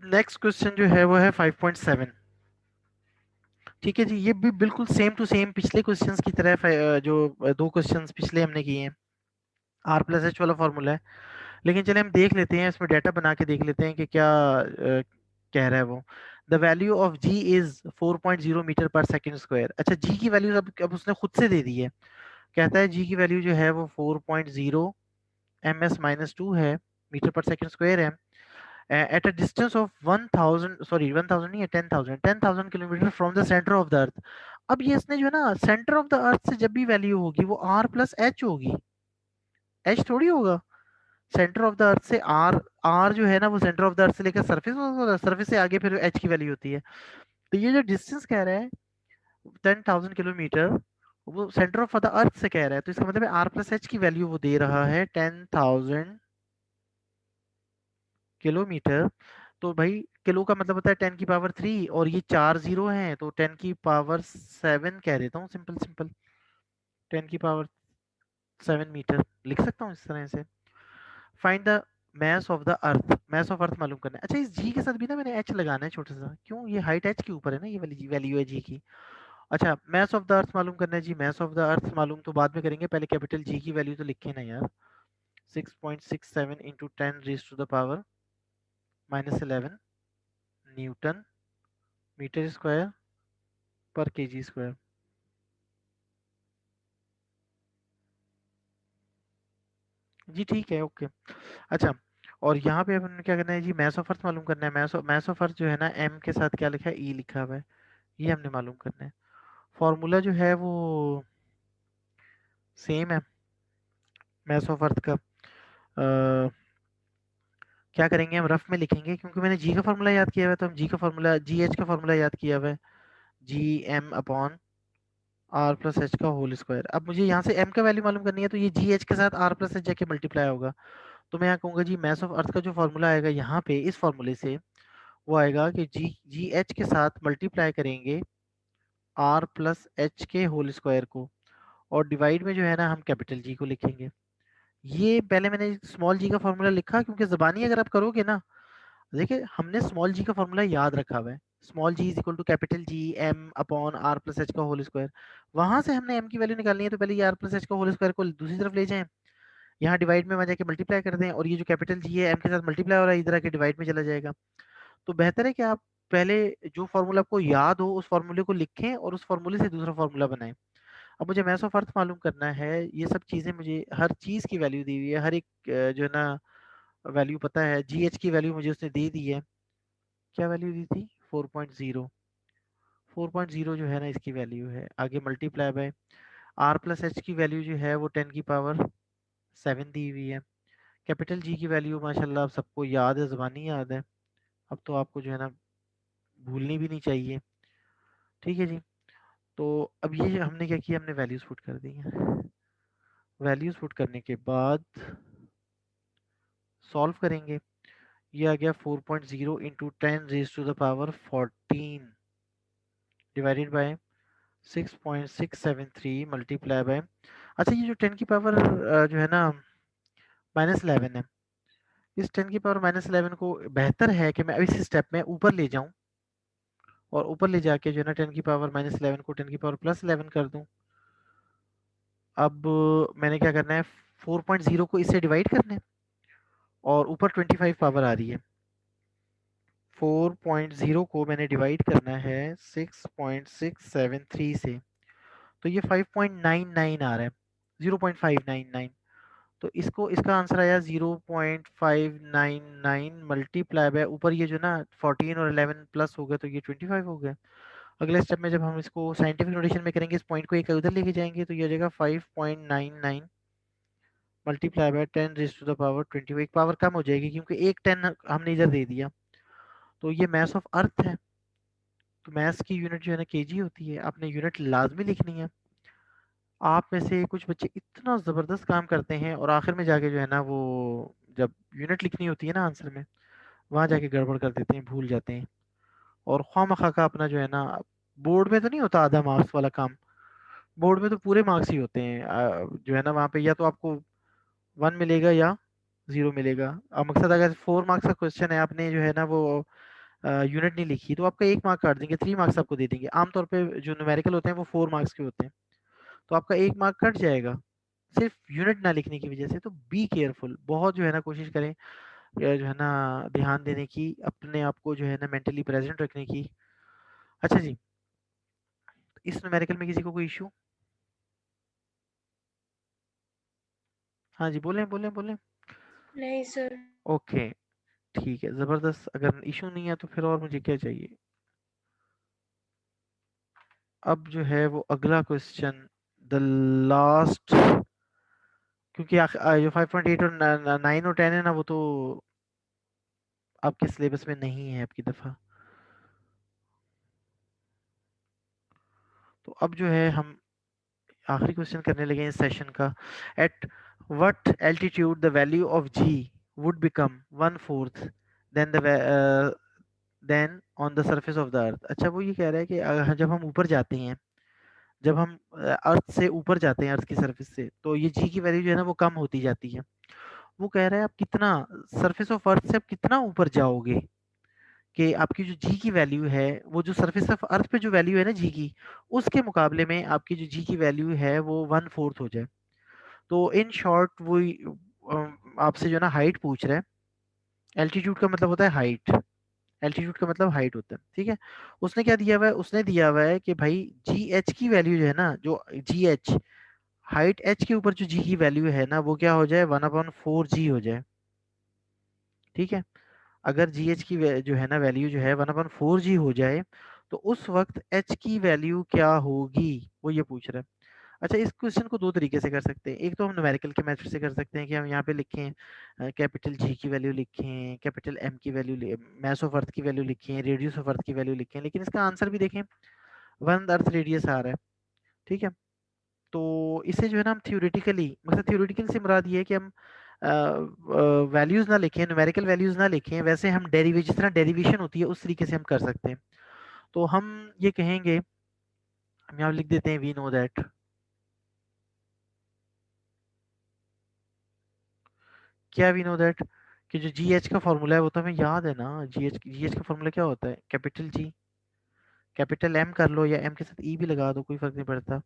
Next question जो है वो है 5.7। ठीक है जी, ये भी बिल्कुल सेम टू सेम पिछले क्वेश्चंस की तरह जो दो क्वेश्चंस पिछले हमने किए हैं, आर प्लस एच वाला फॉर्मूला है। लेकिन चले हम देख लेते हैं, इसमें डाटा बना के देख लेते हैं कि क्या कह रहा है वो। The value of G is 4.0 metre per second square. अच्छा, जी की वैल्यू अब उसने खुद से दे दी है। कहता है जी की वैल्यू जो है वो 4.0 ms माइनस टू है, मीटर पर सेकेंड स्क्वायर है, at a distance of 1000, sorry 1000 नहीं है, 10,000 kilometre from the centre of the अर्थ। अब ये इसने जो है ना, सेंटर ऑफ द अर्थ से जब भी वैल्यू होगी वो आर प्लस एच होगी, एच थोड़ी होगा। सेंटर ऑफ द अर्थ से आर, आर जो है ना वो सेंटर ऑफ द अर्थ से लेकर सरफेस, सरफेस से आगे फिर एच की वैल्यू होती है। तो ये जो डिस्टेंस कह रहा है 10,000 किलोमीटर, वो सेंटर ऑफ द अर्थ से कह रहा है, तो इसका मतलब है आर प्लस एच की वैल्यू वो दे रहा है 10,000 किलोमीटर। तो भाई किलो का मतलब होता है 10 की पावर 3, और ये 4 जीरो हैं तो 10 की पावर 7 कह देता हूँ, सिंपल सिंपल 10 की पावर 7 मीटर लिख सकता हूँ इस तरह से। Find the mass of the earth, mass of earth मालूम करना है। अच्छा, इस जी के साथ भी ना मैंने एच लगाना है छोटा सा, क्यों, ये हाइट एच के ऊपर है ना, ये वाली वैल्यू है जी की। अच्छा, मैस ऑफ द अर्थ मालूम करना है जी, मैस ऑफ द अर्थ मालूम तो बाद में करेंगे, पहले कैपिटल जी की वैल्यू तो लिखे ना यार। 6.67 into 10 raised to the power -11 newton metre square per kg square. जी ठीक है, ओके। अच्छा, और यहाँ पे अपन क्या करना है जी, मैस ऑफ अर्थ मालूम करना है। मैस ऑफ अर्थ जो है ना, एम के साथ क्या लिखा है, ई लिखा हुआ है, ये हमने मालूम करना है। फॉर्मूला जो है वो सेम है मैस ऑफ अर्थ का। क्या करेंगे, हम रफ में लिखेंगे, क्योंकि मैंने जी का फॉर्मूला याद किया हुआ है, तो हम जी का फॉर्मूला, जी एच का फॉर्मूला याद किया हुआ है, G M upon R plus H का होल स्क्वायर। अब मुझे यहाँ से एम का वैल्यू मालूम करनी है, तो ये जी एच के साथ आर प्लस एच जाके मल्टीप्लाई होगा। तो मैं यहाँ कहूँगा जी, मैस ऑफ अर्थ का जो फॉर्मूला आएगा यहाँ पे इस फॉर्मूले से, वो आएगा कि जी जी एच के साथ मल्टीप्लाई करेंगे आर प्लस एच के होल स्क्वायर को, और डिवाइड में जो है ना हम कैपिटल जी को लिखेंगे। ये पहले मैंने स्मॉल जी का फॉर्मूला लिखा, क्योंकि जबानी अगर आप करोगे ना, देखिए हमने स्मॉल जी का फॉर्मूला याद रखा हुआ है, small G is equal to capital G M upon R plus H का होल स्क्वायर। वहां से हमने एम की वैल्यू निकालनी है, तो पहले ये आर प्लस एच का होल स्क्वायर को दूसरी तरफ ले जाएं, यहाँ डिवाइड में वहां जाके मल्टीप्लाई कर दें, और ये जो कैपिटल जी है एम के साथ मल्टीप्लाई हो रहा है, इधर आके डिवाइड में चला जाएगा। तो बेहतर है कि आप पहले जो फॉर्मूला आपको याद हो उस फॉर्मूले को लिखें और उस फॉर्मूले से दूसरा फॉर्मूला बनाएं। अब मुझे मैथ्स ऑफ अर्थ मालूम करना है, ये सब चीजें मुझे, हर चीज की वैल्यू दी हुई है, हर एक जो है ना वैल्यू पता है। जी एच की वैल्यू मुझे उसने दे दी है, क्या वैल्यू दी थी, 4.0। 4.0 जो है ना इसकी वैल्यू है, आगे multiply by R plus H की वैल्यू जो है वो 10 की पावर 7 दी हुई है। कैपिटल जी की वैल्यू माशाल्लाह आप सबको याद है, ज़बानी याद है, अब तो आपको जो है ना भूलनी भी नहीं चाहिए। ठीक है जी, तो अब ये हमने क्या किया, हमने वैल्यूज पुट कर दी हैं। वैल्यूज पुट करने के बाद सॉल्व करेंगे। ये आ गया 4.0 into 10 raised to the power 14 divided by 6.673 multiply by, अच्छा ये जो 10 की पावर जो है ना -11 है, इस 10 की पावर -11 को बेहतर है कि मैं इस स्टेप में ऊपर ले जाऊं, और ऊपर ले जाके जो है ना 10 की पावर -11 को 10 की पावर +11 कर दूं। अब मैंने क्या करना है, 4.0 को इससे डिवाइड करना है, और ऊपर 25 पावर आ रही है, 4.0 को मैंने डिवाइड करना है 6.673 से, तो ये 5.99 आ रहा है, 0.599। तो इसको, इसका आंसर आया 0.599 मल्टीप्लाई बाय ऊपर ये जो ना 14 और 11 प्लस हो गया, तो ये 25 हो गया। अगले स्टेप में जब हम इसको साइंटिफिक नोटेशन में करेंगे, इस पॉइंट को एक उधर लेके जाएंगे, तो ये हो जाएगा 5.99 multiply by 10 raised to the power 20। एक पावर कम हो जाएगी क्योंकि एक 10 हमने इधर दे दिया। तो ये मैस ऑफ अर्थ है, तो मैथ्स की यूनिट जो है ना केजी होती है, आपने यूनिट लाजमी लिखनी है। आप में से कुछ बच्चे इतना ज़बरदस्त काम करते हैं, और आखिर में जाके जो है ना वो जब यूनिट लिखनी होती है ना आंसर में, वहाँ जाके गड़बड़ कर देते हैं, भूल जाते हैं, और ख्वामखा का अपना जो है ना, बोर्ड में तो नहीं होता आधा मार्क्स वाला काम, बोर्ड में तो पूरे मार्क्स ही होते हैं। जो है ना वहाँ पे या तो आपको 1 मिलेगा या 0 मिलेगा। अब मकसद अगर 4 मार्क्स का क्वेश्चन है, आपने जो है ना वो यूनिट नहीं लिखी तो आपका 1 मार्क काट देंगे, 3 मार्क्स आपको दे देंगे। आमतौर पे जो न्यूमेरिकल होते हैं वो 4 मार्क्स के होते हैं, तो आपका 1 मार्क कट जाएगा सिर्फ यूनिट ना लिखने की वजह से। तो बी केयरफुल, बहुत जो है ना कोशिश करें जो है ना ध्यान देने की, अपने आप को जो है ना मेंटली प्रेजेंट रखने की। अच्छा जी, इस न्यूमेरिकल में किसी को कोई इशू? हाँ जी, बोलें बोलें बोलें। नहीं सर। ओके, ठीक है, ज़बरदस्त। अगर इशू नहीं है तो फिर और मुझे क्या चाहिए। अब जो है वो अगला क्वेश्चन, द लास्ट, क्योंकि जो 5.8 और 9 और 10 है ना वो तो आपके सिलेबस में नहीं है आपकी दफ़ा। तो अब जो है हम आखिरी क्वेश्चन करने लगे इस सेशन का। At what altitude the value of G would become 1/4 than then on the surface of the earth. अच्छा, वो ये कह रहा है कि जब हम ऊपर जाते हैं, जब हम अर्थ से ऊपर जाते हैं, अर्थ की सरफेस से, तो ये जी की वैल्यू जो है ना वो कम होती जाती है। वो कह रहा है आप कितना सरफेस ऑफ अर्थ से आप कितना ऊपर जाओगे कि आपकी जो जी की वैल्यू है, वो जो सरफेस ऑफ अर्थ पे जो वैल्यू है ना जी की, उसके मुकाबले में आपकी जो जी की वैल्यू है वो 1/4 हो जाए। तो इन शॉर्ट वो आपसे जो है ना हाइट पूछ रहा है। एल्टीट्यूड का मतलब होता है हाइट, एल्टीट्यूड का मतलब हाइट होता है, ठीक है। उसने क्या दिया हुआ है, उसने दिया हुआ है कि भाई जी एच की वैल्यू जो है ना, जो जी एच हाइट एच के ऊपर जो जी की वैल्यू है ना वो क्या हो जाए, 1/4 जी हो जाए, ठीक है। अगर जी एच की जो है ना वैल्यू जो है 1/4 जी हो जाए, तो उस वक्त एच की वैल्यू क्या होगी, वो ये पूछ रहा है। अच्छा, इस क्वेश्चन को दो तरीके से कर सकते हैं। एक तो हम न्यूमेरिकल के मेथड से कर सकते हैं कि हम यहाँ पे लिखें कैपिटल जी की वैल्यू लिखें, कैपिटल एम की वैल्यू, मास ऑफ अर्थ की वैल्यू लिखें, रेडियस ऑफ अर्थ की वैल्यू लिखें, लेकिन इसका आंसर भी देखें, 1 अर्थ रेडियस आ रहा है, ठीक है। तो इसे जो है ना हम थ्योरेटिकली, मतलब थ्योरेटिकल से मुराद ये है कि हम वैल्यूज ना लिखें, न्यूमेरिकल वैल्यूज ना लिखें, वैसे हम डेरिवेशन, जिस तरह डेरिवेशन होती है उस तरीके से हम कर सकते हैं। तो हम ये कहेंगे, हम यहाँ लिख देते हैं वी नो दैट, क्या वी नो दैट, कि जो जी एच का फॉर्मूला है वो तो हमें याद है ना। जी एच का फॉर्मूला क्या होता है, कैपिटल जी, कैपिटल एम कर लो या एम के साथ ई भी लगा दो, कोई फर्क नहीं पड़ता।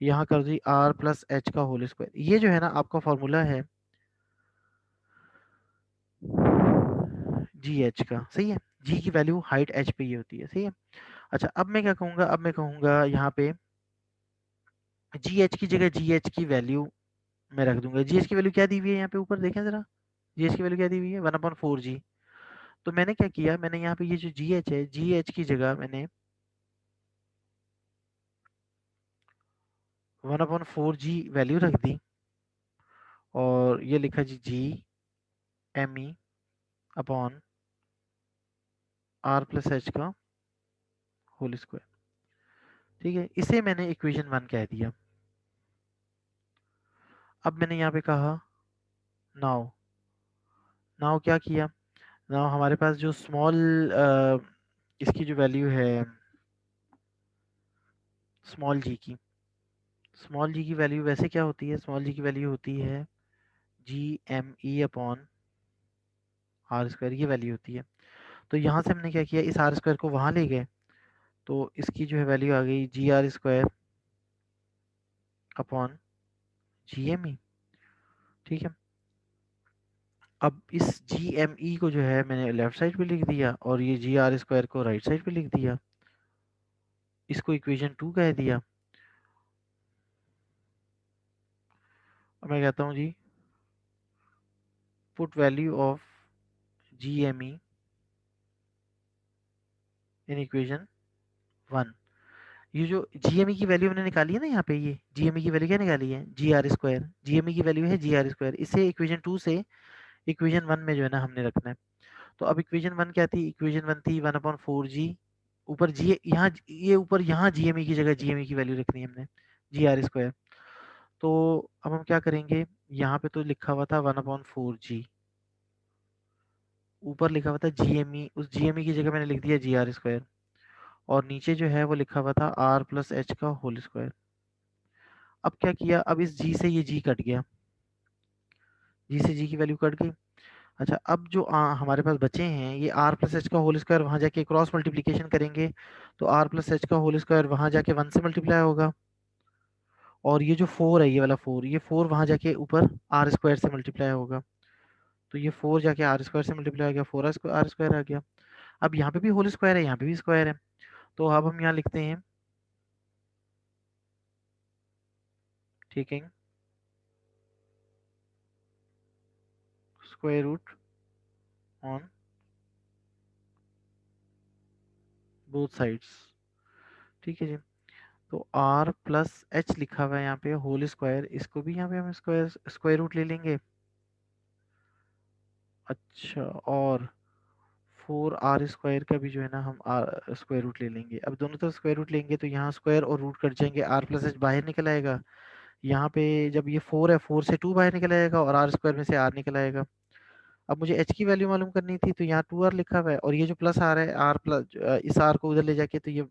यहाँ कर दी आर प्लस एच का होल स्क्वायर, ये जो है ना आपका फॉर्मूला है जी एच का, सही है। जी की वैल्यू हाइट एच पे ये होती है, सही है। अच्छा, अब मैं क्या कहूँगा, अब मैं कहूँगा यहाँ पे जी एच की जगह जी एच की वैल्यू मैं रख दूंगा। जी एच की वैल्यू क्या दी हुई है यहाँ पे ऊपर देखें जरा, जी एच की वैल्यू क्या दी हुई है, 1/4 जी। तो मैंने क्या किया, मैंने यहाँ पे ये जो जी एच है, जी एच की जगह मैंने 1/4 जी वैल्यू रख दी, और ये लिखा G G M E upon R plus H का होल स्क्वायर, ठीक है। इसे मैंने इक्वेशन 1 कह दिया। अब मैंने यहाँ पे कहा नाउ, नाउ क्या किया, नाउ हमारे पास जो स्मॉल इसकी जो वैल्यू है स्मॉल जी की, स्मॉल जी की वैल्यू वैसे क्या होती है, स्मॉल जी की वैल्यू होती है G M E upon R square, ये वैल्यू होती है। तो यहाँ से हमने क्या किया, इस आर स्क्वायर को वहाँ ले गए, तो इसकी जो है वैल्यू आ गई G R square upon G M E, ठीक है। अब इस जी एम ई को जो है मैंने लेफ्ट साइड पे लिख दिया, और ये जी आर स्क्वायर को राइट साइड पे लिख दिया, इसको इक्वेशन 2 कह दिया। अब मैं कहता हूँ G put value of G M E in equation 1। ये जो जीएमई की वैल्यू हमने निकाली है ना, यहाँ पे ये जीएमई की वैल्यू क्या निकाली है, जी आर स्क्वायर, जीएमई की वैल्यू है जी आर स्क्वायर, इसे इक्वेशन 2 से इक्वेशन 1 में जो है ना हमने रखना है। तो अब इक्वेशन 1 क्या थी, इक्वेशन 1 थी 1/4 जी, ऊपर जी यहाँ, ये ऊपर यहाँ जीएमई की जगह जीएमई की वैल्यू रखनी है हमने, जी आर स्क्वायर। तो अब हम क्या करेंगे, यहाँ पे तो लिखा हुआ था 1/4 जी, ऊपर लिखा हुआ था जीएमई, उस जीएमई की जगह मैंने लिख दिया जी आर स्क्वायर, और नीचे जो है वो लिखा हुआ था आर प्लस एच का होल स्क्वायर। अब क्या किया, अब इस जी से ये जी कट गया, जी से जी की वैल्यू कट गई, अच्छा, अब जो हमारे पास बचे हैं ये आर प्लस एच का होल स्क्वायर, वहां जाके क्रॉस मल्टीप्लीकेशन करेंगे तो आर प्लस एच का होल स्क्वायर वहां जाके 1 से मल्टीप्लाई होगा, और ये जो 4 है, ये वाला 4, ये 4 वहां जाके ऊपर आर स्क्वायर से मल्टीप्लाई होगा, तो ये 4 जाके आर स्क्वायर से मल्टीप्लाई हो गया, 4 आर स्क्वायर आ गया। अब यहाँ पे भी होल स्क्वायर है, यहाँ पे भी स्क्वायर है, तो अब हम यहाँ लिखते हैं, ठीक है, square root on both sides, ठीक है जी। तो आर प्लस एच लिखा हुआ है यहाँ पे होल स्क्वायर, इसको भी यहाँ पे हम स्क्वायर स्क्वायर रूट ले लेंगे। अच्छा, और 4 आर स्क्वायर का भी जो है ना हम आर स्क्वायर रूट ले लेंगे। अब दोनों तरफ स्क्वायर रूट लेंगे तो यहाँ स्क्वायर और रूट कट जाएंगे, आर प्लस एच बाहर निकल आएगा। यहाँ पे जब ये 4 है, 4 से 2 बाहर निकल आएगा और आर स्क्वायर में से आर निकल आएगा। अब मुझे एच की वैल्यू मालूम करनी थी, तो यहाँ 2 आर लिखा हुआ है, और ये जो प्लस आ रहा है आर प्लस, इस आर को उधर ले जाके तो ये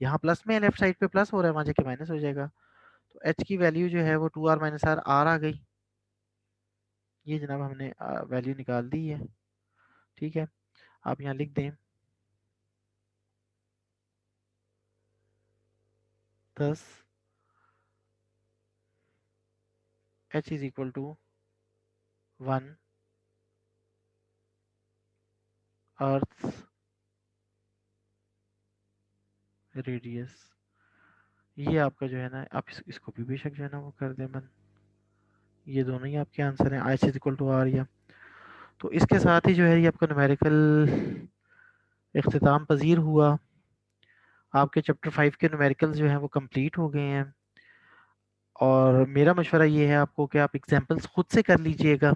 यहाँ प्लस में लेफ्ट साइड पे प्लस हो रहा है, वहां जाके माइनस हो जाएगा। तो एच की वैल्यू जो है वो 2 आर माइनस आर, आर आ गई। ये जनाब हमने वैल्यू निकाल दी है, ठीक है। आप यहाँ लिख दें 10 H is equal to 1 earth radius. ये आपका जो है ना, आप इसको भी बेशक जो है ना वो कर दें बंद। ये दोनों ही आपके आंसर हैं, I is equal to are या। तो इसके साथ ही जो है ये आपका न्यूमेरिकल इख्तिताम पजीर हुआ। आपके चैप्टर 5 के न्यूमेरिकल्स जो हैं वो कंप्लीट हो गए हैं, और मेरा मशवरा ये है आपको कि आप एग्जाम्पल्स खुद से कर लीजिएगा।